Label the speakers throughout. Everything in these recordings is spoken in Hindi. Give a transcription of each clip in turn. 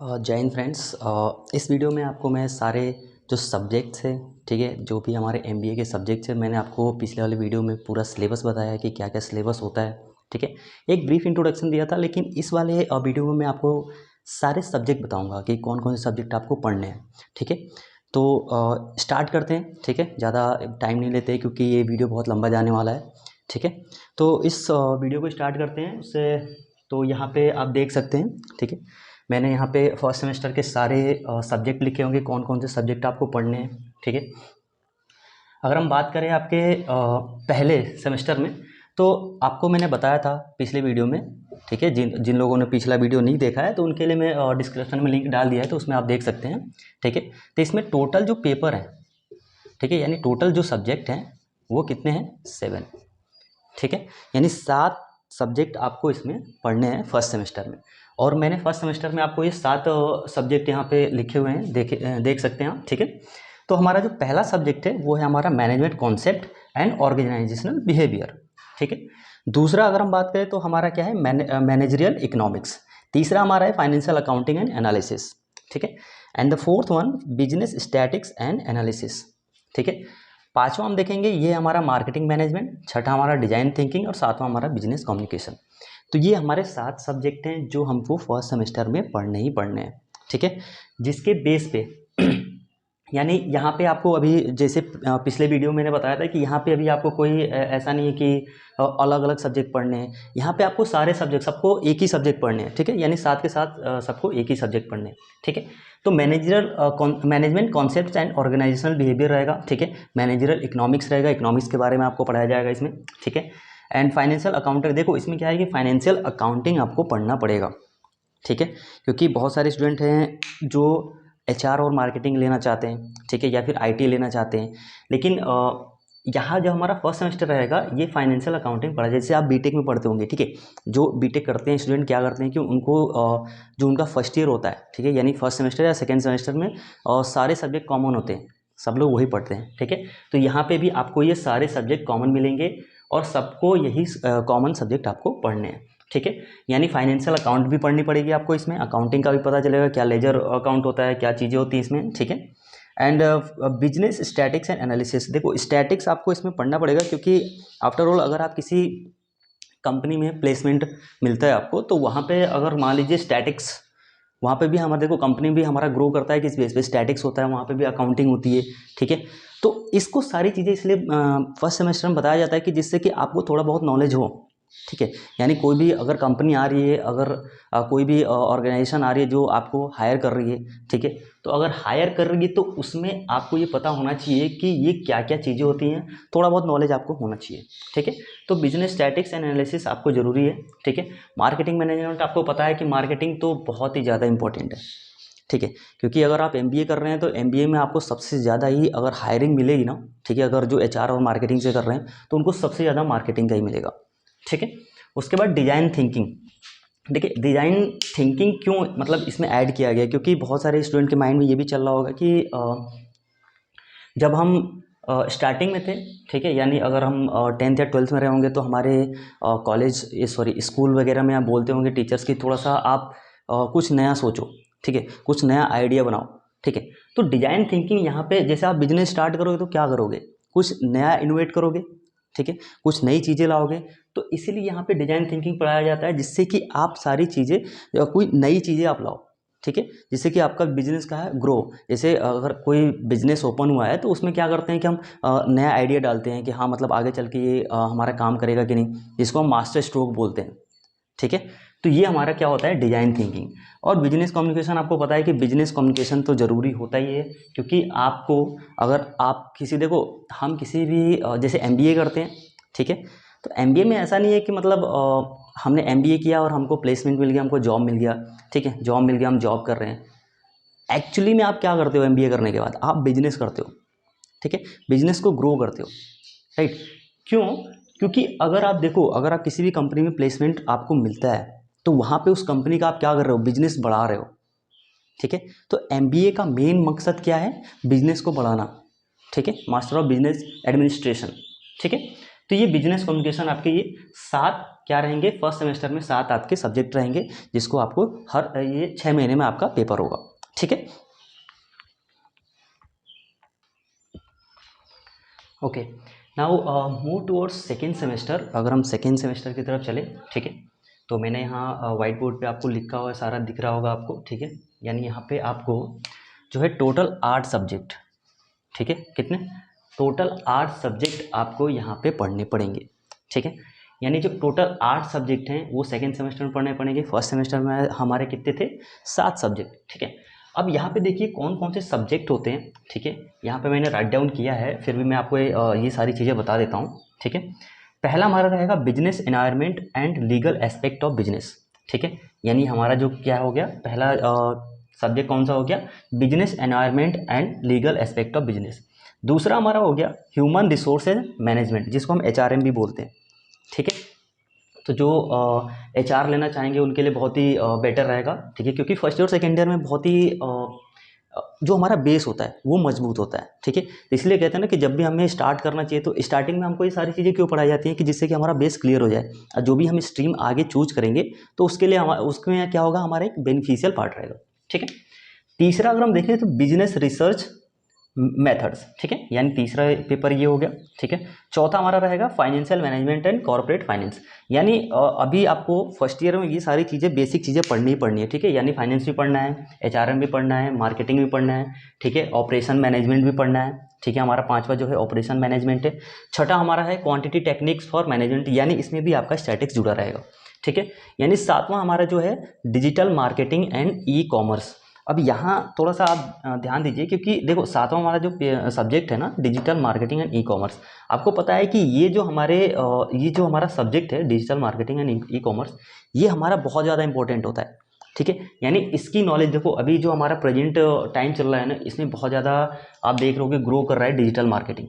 Speaker 1: जय हिंद फ्रेंड्स। इस वीडियो में आपको मैं सारे जो सब्जेक्ट्स हैं, ठीक है, जो भी हमारे एमबीए के सब्जेक्ट्स हैं, मैंने आपको पिछले वाले वीडियो में पूरा सिलेबस बताया है कि क्या क्या सिलेबस होता है। ठीक है, एक ब्रीफ इंट्रोडक्शन दिया था, लेकिन इस वाले वीडियो में मैं आपको सारे सब्जेक्ट बताऊंगा कि कौन कौन से सब्जेक्ट आपको पढ़ने हैं। ठीक है, तो स्टार्ट करते हैं। ठीक है, ज़्यादा टाइम नहीं लेते क्योंकि ये वीडियो बहुत लंबा जाने वाला है। ठीक है, तो इस वीडियो को स्टार्ट करते हैं उससे। तो यहाँ पे आप देख सकते हैं, ठीक है, मैंने यहाँ पे फर्स्ट सेमेस्टर के सारे सब्जेक्ट लिखे होंगे, कौन कौन से सब्जेक्ट आपको पढ़ने हैं। ठीक है, अगर हम बात करें आपके पहले सेमेस्टर में, तो आपको मैंने बताया था पिछले वीडियो में। ठीक है, जिन जिन लोगों ने पिछला वीडियो नहीं देखा है तो उनके लिए मैं डिस्क्रिप्शन में लिंक डाल दिया है, तो उसमें आप देख सकते हैं। ठीक है, तो इसमें टोटल जो पेपर है, ठीक है, यानी टोटल जो सब्जेक्ट हैं वो कितने हैं, 7। ठीक है, यानी 7 सब्जेक्ट आपको इसमें पढ़ने हैं फर्स्ट सेमेस्टर में। और मैंने फर्स्ट सेमेस्टर में आपको ये 7 सब्जेक्ट यहाँ पे लिखे हुए हैं, देख सकते हैं आप। ठीक है, तो हमारा जो पहला सब्जेक्ट है वो है हमारा management concept and organisational behaviour. ठीक है, दूसरा अगर हम बात करें तो हमारा क्या है, मैनेजरियल इकोनॉमिक्स। तीसरा हमारा है फाइनेंशियल अकाउंटिंग एंड एनालिसिस। ठीक है, and the fourth one business statics and analysis. ठीक है, पांचवा हम देखेंगे ये हमारा मार्केटिंग मैनेजमेंट, छठा हमारा डिजाइन थिंकिंग और सातवां हमारा बिजनेस कम्युनिकेशन। तो ये हमारे 7 सब्जेक्ट हैं जो हमको फर्स्ट सेमेस्टर में पढ़ने ही पढ़ने हैं। ठीक है, जिसके बेस पे यानी यहाँ पे आपको अभी जैसे पिछले वीडियो में मैंने बताया था कि यहाँ पे अभी आपको कोई ऐसा नहीं है कि अलग अलग सब्जेक्ट पढ़ने हैं। यहाँ पे आपको सारे सब्जेक्ट, सबको एक ही सब्जेक्ट पढ़ने हैं। ठीक है, यानी साथ के साथ सबको एक ही सब्जेक्ट पढ़ने हैं। ठीक है, तो management concepts and organisational behaviour रहेगा। ठीक है, मैनेजरल इकोनॉमिक्स रहेगा, इकोनॉमिक्स के बारे में आपको पढ़ाया जाएगा इसमें। ठीक है, एंड फाइनेंशियल अकाउंटिंग, देखो इसमें क्या है कि फाइनेंशियल अकाउंटिंग आपको पढ़ना पड़ेगा। ठीक है, क्योंकि बहुत सारे स्टूडेंट हैं जो एचआर और मार्केटिंग लेना चाहते हैं, ठीक है, या फिर आईटी लेना चाहते हैं, लेकिन यहाँ जो हमारा फर्स्ट सेमेस्टर रहेगा ये फाइनेंशियल अकाउंटिंग पढ़ा, जैसे आप बीटेक में पढ़ते होंगे। ठीक है, जो बीटेक करते हैं स्टूडेंट क्या करते हैं कि उनको जो उनका फर्स्ट ईयर होता है, ठीक है, यानी फर्स्ट सेमेस्टर या सेकेंड सेमेस्टर में सारे सब्जेक्ट कॉमन होते हैं, सब लोग वही पढ़ते हैं। ठीक है, तो यहाँ पे भी आपको ये सारे सब्जेक्ट कॉमन मिलेंगे और सबको यही कॉमन सब्जेक्ट आपको पढ़ने हैं। ठीक है, यानी फाइनेंशियल अकाउंट भी पढ़नी पड़ेगी आपको, इसमें अकाउंटिंग का भी पता चलेगा, क्या लेजर अकाउंट होता है, क्या चीज़ें होती हैं इसमें। ठीक है, and business statics and analysis, देखो स्टैटिक्स आपको इसमें पढ़ना पड़ेगा क्योंकि आफ्टर ऑल अगर आप किसी कंपनी में प्लेसमेंट मिलता है आपको, तो वहाँ पे अगर मान लीजिए स्टैटिक्स, वहाँ पे भी हमारा देखो कंपनी भी हमारा ग्रो करता है किस बेस पे, स्टैटिक्स होता है, वहाँ पे भी अकाउंटिंग होती है। ठीक है, तो इसको सारी चीज़ें इसलिए फर्स्ट सेमेस्टर में बताया जाता है कि जिससे कि आपको थोड़ा बहुत नॉलेज हो। ठीक है, यानी कोई भी अगर कंपनी आ रही है, अगर कोई भी ऑर्गेनाइजेशन आ रही है जो आपको हायर कर रही है, ठीक है, तो अगर हायर कर रही है तो उसमें आपको ये पता होना चाहिए कि ये क्या क्या चीज़ें होती हैं, थोड़ा बहुत नॉलेज आपको होना चाहिए। ठीक है, तो बिजनेस स्टैटिक्स एंड एनालिसिस आपको ज़रूरी है। ठीक है, मार्केटिंग मैनेजमेंट आपको पता है कि मार्केटिंग तो बहुत ही ज़्यादा इंपॉर्टेंट है। ठीक है, क्योंकि अगर आप एमबीए कर रहे हैं तो एमबीए में आपको सबसे ज़्यादा ही अगर हायरिंग मिलेगी ना, ठीक है, अगर जो एचआर और मार्केटिंग से कर रहे हैं तो उनको सबसे ज़्यादा मार्केटिंग का ही मिलेगा। ठीक है, उसके बाद डिज़ाइन थिंकिंग। देखिए डिज़ाइन थिंकिंग क्यों मतलब इसमें ऐड किया गया, क्योंकि बहुत सारे स्टूडेंट के माइंड में ये भी चल रहा होगा कि जब हम स्टार्टिंग में थे, ठीक है, यानी अगर हम 10th या 12th में रहे होंगे तो हमारे कॉलेज सॉरी स्कूल वगैरह में आप बोलते होंगे टीचर्स की थोड़ा सा आप कुछ नया सोचो, ठीक है, कुछ नया आइडिया बनाओ। ठीक है, तो डिज़ाइन थिंकिंग यहाँ पे जैसे आप बिजनेस स्टार्ट करोगे तो क्या करोगे, कुछ नया इनोवेट करोगे। ठीक है, कुछ नई चीज़ें लाओगे, तो इसीलिए यहाँ पे डिज़ाइन थिंकिंग पढ़ाया जाता है, जिससे कि आप सारी चीज़ें या कोई नई चीज़ें आप लाओ। ठीक है, जिससे कि आपका बिजनेस का है ग्रो। जैसे अगर कोई बिजनेस ओपन हुआ है तो उसमें क्या करते हैं कि हम नया आइडिया डालते हैं कि हाँ मतलब आगे चल के ये हमारा काम करेगा कि नहीं, जिसको हम मास्टर स्ट्रोक बोलते हैं। ठीक है, तो ये हमारा क्या होता है, डिज़ाइन थिंकिंग। और बिजनेस कम्युनिकेशन आपको पता है कि बिजनेस कम्युनिकेशन तो ज़रूरी होता ही है, क्योंकि आपको अगर आप किसी देखो हम किसी भी जैसे एमबीए करते हैं, ठीक है, तो एमबीए में ऐसा नहीं है कि मतलब हमने एमबीए किया और हमको प्लेसमेंट मिल गया, हमको जॉब मिल गया। ठीक है, जॉब मिल गया, हम जॉब कर रहे हैं। एक्चुअली में आप क्या करते हो एमबीए करने के बाद, आप बिजनेस करते हो। ठीक है, बिजनेस को ग्रो करते हो, राइट। क्यों, क्योंकि अगर आप देखो, अगर आप किसी भी कंपनी में प्लेसमेंट आपको मिलता है तो वहाँ पे उस कंपनी का आप क्या कर रहे हो, बिजनेस बढ़ा रहे हो। ठीक है, तो एमबीए का मेन मकसद क्या है, बिजनेस को बढ़ाना। ठीक है, मास्टर ऑफ बिजनेस एडमिनिस्ट्रेशन। ठीक है, तो ये बिजनेस कम्युनिकेशन आपके ये 7 क्या रहेंगे, फर्स्ट सेमेस्टर में 7 आपके सब्जेक्ट रहेंगे, जिसको आपको हर ये 6 महीने में आपका पेपर होगा। ठीक है, okay. Now move towards second semester. अगर हम सेकेंड सेमेस्टर की तरफ चले, ठीक है, तो मैंने यहाँ वाइट बोर्ड पे आपको लिखा हुआ है, सारा दिख रहा होगा आपको। ठीक है, यानी यहाँ पे आपको जो है टोटल 8 सब्जेक्ट, ठीक है, कितने, टोटल 8 सब्जेक्ट आपको यहाँ पे पढ़ने पड़ेंगे। ठीक है, यानी जो टोटल 8 सब्जेक्ट हैं वो सेकेंड सेमेस्टर में पढ़ने पड़ेंगे। फर्स्ट सेमेस्टर में हमारे कितने थे, 7 सब्जेक्ट। ठीक है, अब यहाँ पे देखिए कौन कौन से सब्जेक्ट होते हैं। ठीक है, यहाँ पे मैंने राइट डाउन किया है, फिर भी मैं आपको ये सारी चीज़ें बता देता हूँ। ठीक है, पहला हमारा रहेगा business environment and legal aspect of business. ठीक है, यानी हमारा जो क्या हो गया, पहला सब्जेक्ट कौन सा हो गया, business environment and legal aspect of business. दूसरा हमारा हो गया ह्यूमन रिसोर्सेज मैनेजमेंट, जिसको हम HRM भी बोलते हैं। ठीक है, तो जो HR लेना चाहेंगे उनके लिए बहुत ही बेटर रहेगा। ठीक है, क्योंकि फर्स्ट ईयर सेकेंड ईयर में बहुत ही जो हमारा बेस होता है वो मजबूत होता है। ठीक है, इसलिए कहते हैं ना कि जब भी हमें स्टार्ट करना चाहिए तो स्टार्टिंग में हमको ये सारी चीज़ें क्यों पढ़ाई जाती हैं कि जिससे कि हमारा बेस क्लियर हो जाए, और जो भी हम स्ट्रीम आगे चूज करेंगे तो उसके लिए उसमें क्या होगा, हमारा एक बेनिफिशियल पार्ट रहेगा। ठीक है, तीसरा अगर हम देखें तो बिजनेस रिसर्च मेथड्स। ठीक है, यानी तीसरा पेपर ये हो गया। ठीक है, चौथा हमारा रहेगा financial management and corporate finance. यानी अभी आपको फर्स्ट ईयर में ये सारी चीज़ें, बेसिक चीज़ें पढ़नी ही पढ़नी है। ठीक है, यानी फाइनेंस भी पढ़ना है, HRM भी पढ़ना है, मार्केटिंग भी पढ़ना है। ठीक है, ऑपरेशन मैनेजमेंट भी पढ़ना है। ठीक है, हमारा 5वां जो है ऑपरेशन मैनेजमेंट है। छठा हमारा है क्वांटिटी टेक्निक्स फॉर मैनेजमेंट, यानी इसमें भी आपका स्टैटिक्स जुड़ा रहेगा। ठीक है, यानी 7वां हमारा जो है डिजिटल मार्केटिंग एंड ई-कॉमर्स। अब यहाँ थोड़ा सा आप ध्यान दीजिए, क्योंकि देखो 7वां हमारा जो सब्जेक्ट है ना, डिजिटल मार्केटिंग एंड ई-कॉमर्स, आपको पता है कि ये जो हमारा सब्जेक्ट है डिजिटल मार्केटिंग एंड ई-कॉमर्स, ये हमारा बहुत ज़्यादा इंपॉर्टेंट होता है। ठीक है, यानी इसकी नॉलेज देखो, अभी जो हमारा प्रेजेंट टाइम चल रहा है ना, इसमें बहुत ज़्यादा आप देख रहे होगे ग्रो कर रहा है डिजिटल मार्केटिंग।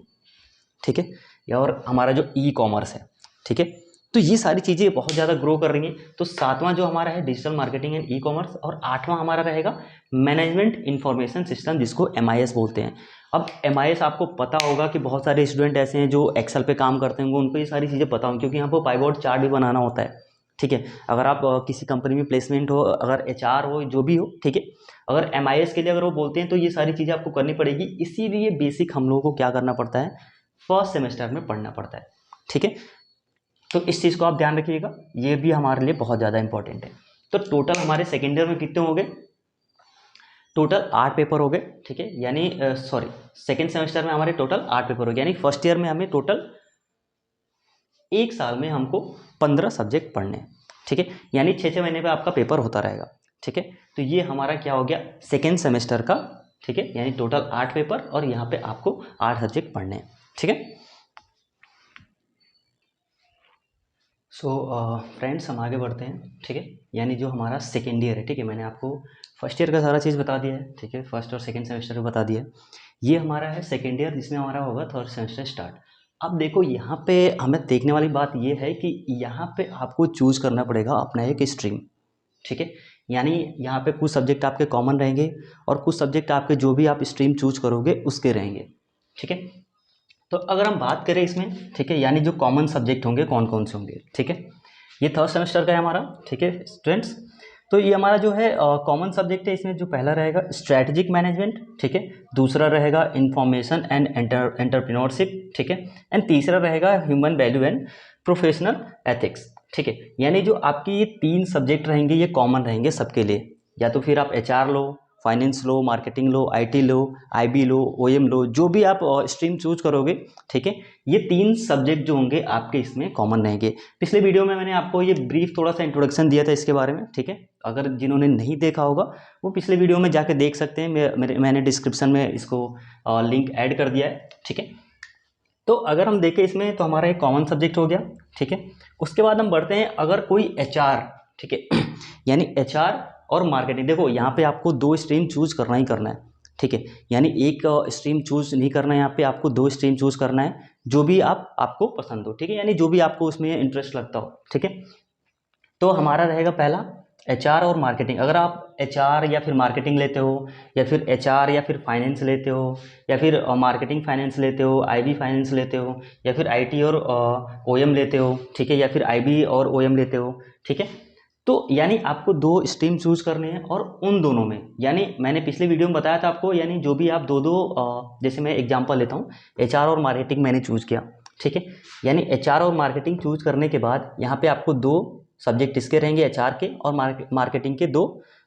Speaker 1: ठीक है, और हमारा जो ई-कॉमर्स है। ठीक है, तो ये सारी चीज़ें बहुत ज़्यादा ग्रो कर रही हैं। तो 7वां जो हमारा है डिजिटल मार्केटिंग एंड ई-कॉमर्स, और 8वां हमारा रहेगा मैनेजमेंट इंफॉर्मेशन सिस्टम, जिसको MIS बोलते हैं। अब MIS आपको पता होगा कि बहुत सारे स्टूडेंट ऐसे हैं जो एक्सेल पे काम करते होंगे, उनको ये सारी चीज़ें पता होंगी, क्योंकि यहाँ पर पाइवोट चार्ट भी बनाना होता है। ठीक है, अगर आप किसी कंपनी में प्लेसमेंट हो, अगर HR हो, जो भी हो, ठीक है, अगर MIS के लिए अगर वो बोलते हैं तो ये सारी चीज़ें आपको करनी पड़ेगी। इसीलिए बेसिक हम लोगों को क्या करना पड़ता है, फर्स्ट सेमेस्टर में पढ़ना पड़ता है। ठीक है, तो इस चीज़ को आप ध्यान रखिएगा, ये भी हमारे लिए बहुत ज़्यादा इंपॉर्टेंट है। तो टोटल हमारे सेकेंड ईयर में कितने हो गए, टोटल 8 पेपर हो गए। ठीक है, यानी सेकेंड सेमेस्टर में हमारे टोटल 8 पेपर हो गए, यानी फर्स्ट ईयर में हमें टोटल एक साल में हमको 15 सब्जेक्ट पढ़ने हैं। ठीक है, यानी 6-6 महीने पे आपका पेपर होता रहेगा। ठीक है, तो ये हमारा क्या हो गया, सेकेंड सेमेस्टर का। ठीक है, यानी टोटल 8 पेपर, और यहाँ पे आपको 8 सब्जेक्ट पढ़ने हैं। ठीक है, सो फ्रेंड्स हम आगे बढ़ते हैं। ठीक है, यानी जो हमारा सेकेंड ईयर है, ठीक है, मैंने आपको फर्स्ट ईयर का सारा चीज़ बता दिया है। ठीक है, फर्स्ट और सेकेंड सेमेस्टर का बता दिया है। ये हमारा है सेकेंड ईयर, जिसमें हमारा होगा थर्ड सेमेस्टर स्टार्ट। अब देखो यहाँ पे हमें देखने वाली बात ये है कि यहाँ पे आपको चूज करना पड़ेगा अपना एक स्ट्रीम। ठीक है, यानी यहाँ पे कुछ सब्जेक्ट आपके कॉमन रहेंगे, और कुछ सब्जेक्ट आपके जो भी आप स्ट्रीम चूज करोगे उसके रहेंगे। ठीक है, तो अगर हम बात करें इसमें, ठीक है, यानी जो कॉमन सब्जेक्ट होंगे कौन कौन से होंगे। ठीक है, ये थर्ड सेमेस्टर का है हमारा। ठीक है स्टूडेंट्स, तो ये हमारा जो है कॉमन सब्जेक्ट है। इसमें जो पहला रहेगा स्ट्रैटेजिक मैनेजमेंट। ठीक है, दूसरा रहेगा इंफॉर्मेशन एंड एंटरप्रेन्योरशिप। ठीक है, एंड तीसरा रहेगा human value and professional ethics. ठीक है, यानी जो आपकी ये 3 सब्जेक्ट रहेंगे ये कॉमन रहेंगे सबके लिए, या तो फिर आप HR low, finance low, marketing low, IT low, IB low, OM लो, जो भी आप स्ट्रीम चूज करोगे। ठीक है, ये 3 सब्जेक्ट जो होंगे आपके इसमें कॉमन रहेंगे। पिछले वीडियो में मैंने आपको ये ब्रीफ थोड़ा सा इंट्रोडक्शन दिया था इसके बारे में। ठीक है, अगर जिन्होंने नहीं देखा होगा वो पिछले वीडियो में जाके देख सकते हैं, मैंने डिस्क्रिप्शन में इसको लिंक ऐड कर दिया है। ठीक है, तो अगर हम देखें इसमें, तो हमारा एक कॉमन सब्जेक्ट हो गया। ठीक है, उसके बाद हम बढ़ते हैं, अगर कोई HR, ठीक है, यानी HR और मार्केटिंग, देखो यहाँ पे आपको 2 स्ट्रीम चूज करना ही करना है। ठीक है, यानी एक स्ट्रीम चूज नहीं करना है, यहाँ पे आपको 2 स्ट्रीम चूज करना है, जो भी आपको पसंद हो। ठीक है, यानी जो भी आपको उसमें इंटरेस्ट लगता हो। ठीक है, तो हमारा रहेगा पहला एचआर और मार्केटिंग, अगर आप एचआर या फिर मार्केटिंग लेते हो, या फिर एचआर या फिर फाइनेंस लेते हो, या फिर मार्केटिंग फाइनेंस लेते हो, आईबी फाइनेंस लेते हो, या फिर आईटी और ओएम लेते हो, ठीक है, या फिर आईबी और ओएम लेते हो, ठीक है, तो यानी आपको दो स्ट्रीम चूज करने हैं, और उन दोनों में यानी मैंने पिछले वीडियो में बताया था आपको, यानी जो भी आप दो दो जैसे मैं एग्जांपल लेता हूँ, एचआर और मार्केटिंग मैंने चूज किया, ठीक है, यानी एचआर और मार्केटिंग चूज करने के बाद यहाँ पे आपको दो सब्जेक्ट इसके रहेंगे, एचआर के और मार्केटिंग के दो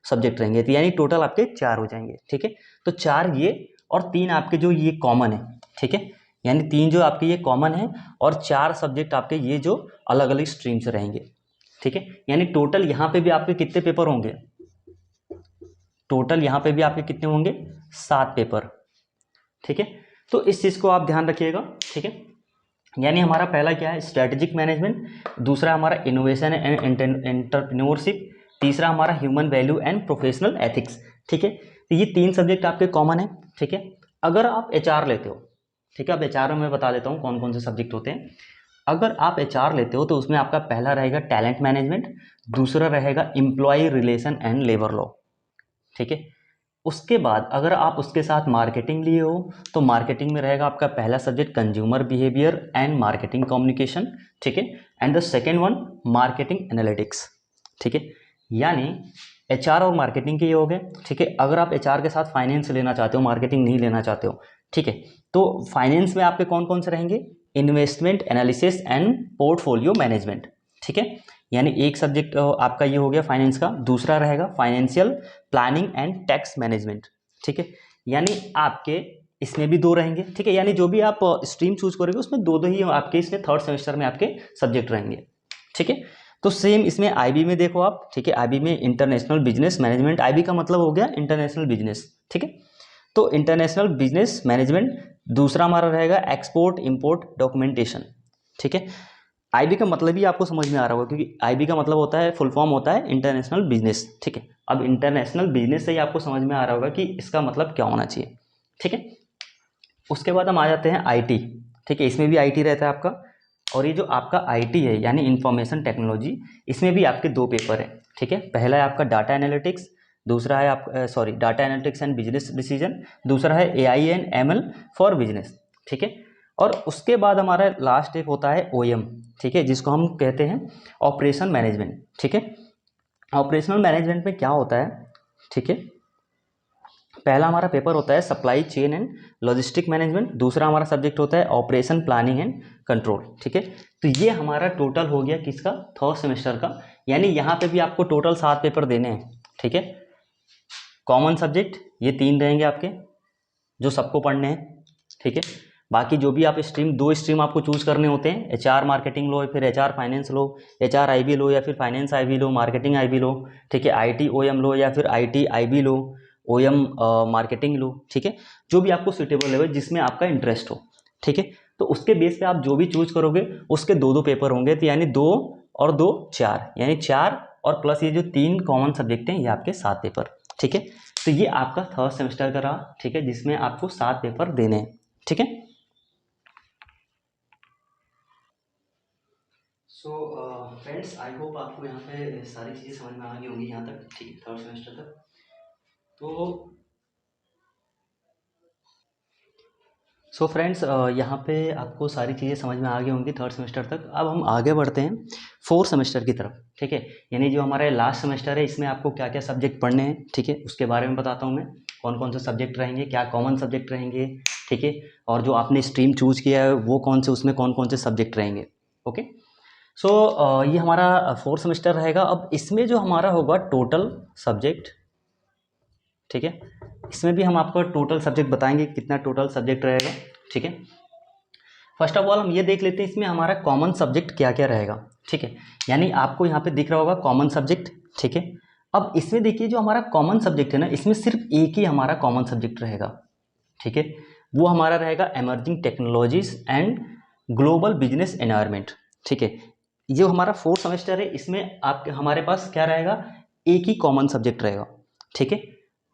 Speaker 1: सब्जेक्ट रहेंगे, तो यानी टोटल आपके 4 हो जाएंगे, ठीक है, तो 4 ये और 3 आपके जो ये कॉमन है, ठीक है, यानी 3 जो आपके ये कॉमन है और 4 सब्जेक्ट आपके ये जो अलग अलग स्ट्रीम से रहेंगे, ठीक है, यानी टोटल यहाँ पे भी आपके कितने पेपर होंगे, टोटल यहाँ पे भी आपके कितने होंगे, 7 पेपर, ठीक है, तो इस चीज़ को आप ध्यान रखिएगा, ठीक है, यानी हमारा पहला क्या है, स्ट्रेटेजिक मैनेजमेंट, दूसरा हमारा इनोवेशन एंड एंटरप्रेन्योरशिप, तीसरा हमारा human value and professional ethics, ठीक है, तो ये 3 सब्जेक्ट आपके कॉमन है, ठीक है, अगर आप एचआर लेते हो, ठीक है, अब एचआर में मैं बता देता हूँ कौन कौन से सब्जेक्ट होते हैं, अगर आप एचआर लेते हो तो उसमें आपका पहला रहेगा टैलेंट मैनेजमेंट, दूसरा रहेगा employee relation and labour law, ठीक है, उसके बाद अगर आप उसके साथ मार्केटिंग लिए हो तो मार्केटिंग में रहेगा आपका पहला subject consumer behaviour and marketing communication, ठीक है, and the second one marketing analytics, ठीक है, यानी एचआर और मार्केटिंग के ये हो गए, ठीक है, अगर आप एचआर के साथ फाइनेंस लेना चाहते हो, मार्केटिंग नहीं लेना चाहते हो, ठीक है, तो फाइनेंस में आपके कौन कौन से रहेंगे, investment analysis and portfolio management, ठीक है, यानी एक सब्जेक्ट आपका ये हो गया फाइनेंस का, दूसरा रहेगा financial planning and tax management, ठीक है, यानी आपके इसमें भी 2 रहेंगे, ठीक है, यानी जो भी आप स्ट्रीम चूज करोगे उसमें दो ही आपके इसमें थर्ड सेमेस्टर में आपके सब्जेक्ट रहेंगे, ठीक है, तो सेम इसमें आईबी में देखो आप, ठीक है, आईबी में इंटरनेशनल बिजनेस मैनेजमेंट, आईबी का मतलब हो गया इंटरनेशनल बिजनेस, ठीक है, तो इंटरनेशनल बिजनेस मैनेजमेंट, दूसरा हमारा रहेगा एक्सपोर्ट इंपोर्ट डॉक्यूमेंटेशन, ठीक है, आईबी का मतलब ही आपको समझ में आ रहा होगा, क्योंकि आईबी का मतलब होता है, फुल फॉर्म होता है इंटरनेशनल बिजनेस, ठीक है, अब इंटरनेशनल बिजनेस से ही आपको समझ में आ रहा होगा कि इसका मतलब क्या होना चाहिए, ठीक है, उसके बाद हम आ जाते हैं आईटी, ठीक है, इसमें भी आईटी रहता है आपका, और ये जो आपका आईटी है यानी इंफॉर्मेशन टेक्नोलॉजी, इसमें भी आपके 2 पेपर हैं, ठीक है, पहला है आपका डाटा एनालिटिक्स, दूसरा है आप data analytics and business decision, दूसरा है AI and ML for business, ठीक है, और उसके बाद हमारा लास्ट एक होता है ओएम, ठीक है, जिसको हम कहते हैं ऑपरेशन मैनेजमेंट, ठीक है, ऑपरेशनल मैनेजमेंट में क्या होता है, ठीक है, पहला हमारा पेपर होता है supply chain and logistic management, दूसरा हमारा सब्जेक्ट होता है ऑपरेशन प्लानिंग एंड कंट्रोल, ठीक है, तो ये हमारा टोटल हो गया किसका, थर्ड सेमेस्टर का, यानी यहाँ पे भी आपको टोटल 7 पेपर देने हैं, ठीक है, कॉमन सब्जेक्ट ये 3 रहेंगे आपके जो सबको पढ़ने हैं, ठीक है, बाकी जो भी आप स्ट्रीम 2 स्ट्रीम आपको चूज करने होते हैं, एचआर मार्केटिंग लो, फिर एचआर फाइनेंस लो, एचआर आईबी लो, या फिर फाइनेंस आईबी लो, मार्केटिंग आईबी लो, ठीक है, आईटी ओएम लो, या फिर आईटी आईबी लो, ओएम मार्केटिंग लो, ठीक है, जो भी आपको सुटेबल है जिसमें आपका इंटरेस्ट हो, ठीक है, तो उसके बेस पे आप जो भी चूज करोगे उसके 2 पेपर होंगे, तो यानी 2 और 2 4, यानी 4 और प्लस ये जो 3 कॉमन सब्जेक्ट हैं ये आपके 7 पेपर, ठीक है, तो ये आपका थर्ड सेमेस्टर का रहा, ठीक है, जिसमें आपको 7 पेपर देने हैं, ठीक है। सो फ्रेंड्स, आई होप आपको यहाँ पे सारी चीज़ें समझ में आ गई होंगी यहाँ तक, ठीक है, थर्ड सेमेस्टर तक, तो फ्रेंड्स यहाँ पे आपको सारी चीज़ें समझ में आ गई होंगी थर्ड सेमेस्टर तक, अब हम आगे बढ़ते हैं फोर्थ सेमेस्टर की तरफ, ठीक है, यानी जो हमारा लास्ट सेमेस्टर है इसमें आपको क्या क्या सब्जेक्ट पढ़ने हैं, ठीक है, उसके बारे में बताता हूँ मैं, कौन कौन से सब्जेक्ट रहेंगे, क्या कॉमन सब्जेक्ट रहेंगे, ठीक है, और जो आपने स्ट्रीम चूज किया है वो कौन से, उसमें कौन कौन से सब्जेक्ट रहेंगे, ओके, सो ये हमारा फोर्थ सेमेस्टर रहेगा, अब इसमें जो हमारा होगा टोटल सब्जेक्ट, ठीक है, इसमें भी हम आपको टोटल सब्जेक्ट बताएंगे कितना टोटल सब्जेक्ट रहेगा, ठीक है, फर्स्ट ऑफ ऑल हम ये देख लेते हैं इसमें हमारा कॉमन सब्जेक्ट क्या क्या रहेगा, ठीक है, यानी आपको यहाँ पे दिख रहा होगा कॉमन सब्जेक्ट, ठीक है, अब इसमें देखिए जो हमारा कॉमन सब्जेक्ट है ना, इसमें सिर्फ एक ही हमारा कॉमन सब्जेक्ट रहेगा, ठीक है, वो हमारा रहेगा emerging technologies and global business environment, ठीक है, जो हमारा फोर्थ सेमेस्टर है इसमें आपके हमारे पास क्या रहेगा, एक ही कॉमन सब्जेक्ट रहेगा, ठीक है,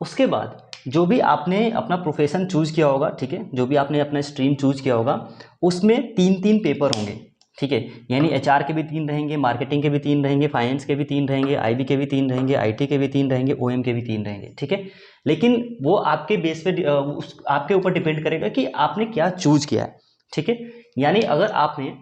Speaker 1: उसके बाद जो भी आपने अपना प्रोफेशन चूज किया होगा, ठीक है, जो भी आपने अपना स्ट्रीम चूज किया होगा उसमें 3 पेपर होंगे, ठीक है। यानी एचआर के भी 3 रहेंगे, मार्केटिंग के भी 3 रहेंगे, फाइनेंस के भी 3 रहेंगे, आईबी के भी 3 रहेंगे, आईटी के भी 3 रहेंगे, ओएम के भी 3 रहेंगे, ठीक है। लेकिन वो आपके बेस पे आपके ऊपर डिपेंड करेगा कि आपने क्या चूज किया है, ठीक है। यानी अगर आपने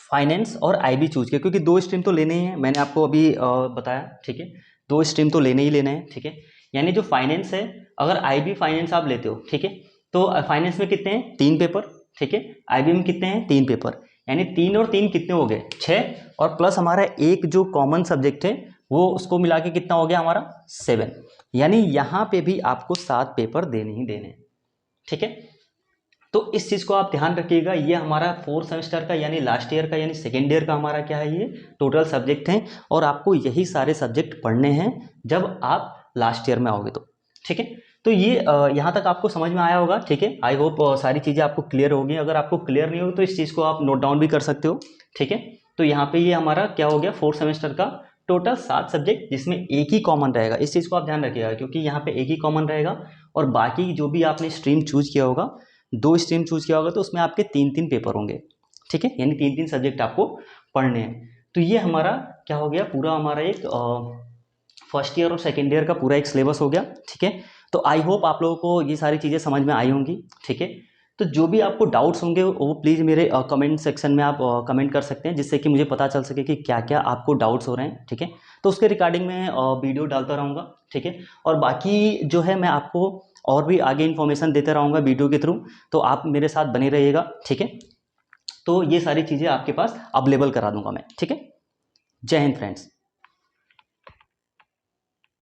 Speaker 1: फाइनेंस और आईबी चूज किया, क्योंकि 2 स्ट्रीम तो लेने ही हैं, मैंने आपको अभी बताया, ठीक है। 2 स्ट्रीम तो लेने ही लेने हैं, ठीक है। यानी जो फाइनेंस है, अगर आईबी फाइनेंस आप लेते हो, ठीक है, तो फाइनेंस में कितने हैं 3 पेपर, ठीक है। आईबी में कितने हैं 3 पेपर, यानी 3 और 3 कितने हो गए 6, और प्लस हमारा एक जो कॉमन सब्जेक्ट है वो उसको मिला के कितना हो गया हमारा 7। यानी यहाँ पे भी आपको 7 पेपर देने ही देने हैं, ठीक है। तो इस चीज़ को आप ध्यान रखिएगा, ये हमारा 4 सेमेस्टर का यानी लास्ट ईयर का यानी सेकेंड ईयर का हमारा क्या है, ये टोटल सब्जेक्ट हैं, और आपको यही सारे सब्जेक्ट पढ़ने हैं जब आप लास्ट ईयर में आओगे तो, ठीक है। तो ये यहाँ तक आपको समझ में आया होगा, ठीक है। आई होप सारी चीज़ें आपको क्लियर होगी। अगर आपको क्लियर नहीं होगी तो इस चीज़ को आप नोट डाउन भी कर सकते हो, ठीक है। तो यहाँ पे ये हमारा क्या हो गया 4 सेमेस्टर का टोटल 7 सब्जेक्ट, जिसमें एक ही कॉमन रहेगा। इस चीज़ को आप ध्यान रखिएगा, क्योंकि यहाँ पे एक ही कॉमन रहेगा, और बाकी जो भी आपने स्ट्रीम चूज किया होगा, 2 स्ट्रीम चूज किया होगा, तो उसमें आपके 3-3 पेपर होंगे, ठीक है। यानी 3-3 सब्जेक्ट आपको पढ़ने हैं। तो ये हमारा क्या हो गया, पूरा हमारा एक फर्स्ट ईयर और सेकेंड ईयर का पूरा एक सिलेबस हो गया, ठीक है। तो आई होप आप लोगों को ये सारी चीज़ें समझ में आई होंगी, ठीक है। तो जो भी आपको डाउट्स होंगे वो प्लीज़ मेरे कमेंट सेक्शन में आप कमेंट कर सकते हैं, जिससे कि मुझे पता चल सके कि क्या क्या आपको डाउट्स हो रहे हैं, ठीक है। तो उसके रिगार्डिंग मैं वीडियो डालता रहूँगा, ठीक है। और बाकी जो है मैं आपको और भी आगे इन्फॉर्मेशन देते रहूँगा वीडियो के थ्रू, तो आप मेरे साथ बने रहिएगा, ठीक है। तो ये सारी चीज़ें आपके पास अवेलेबल करा दूंगा मैं, ठीक है। जय हिंद फ्रेंड्स।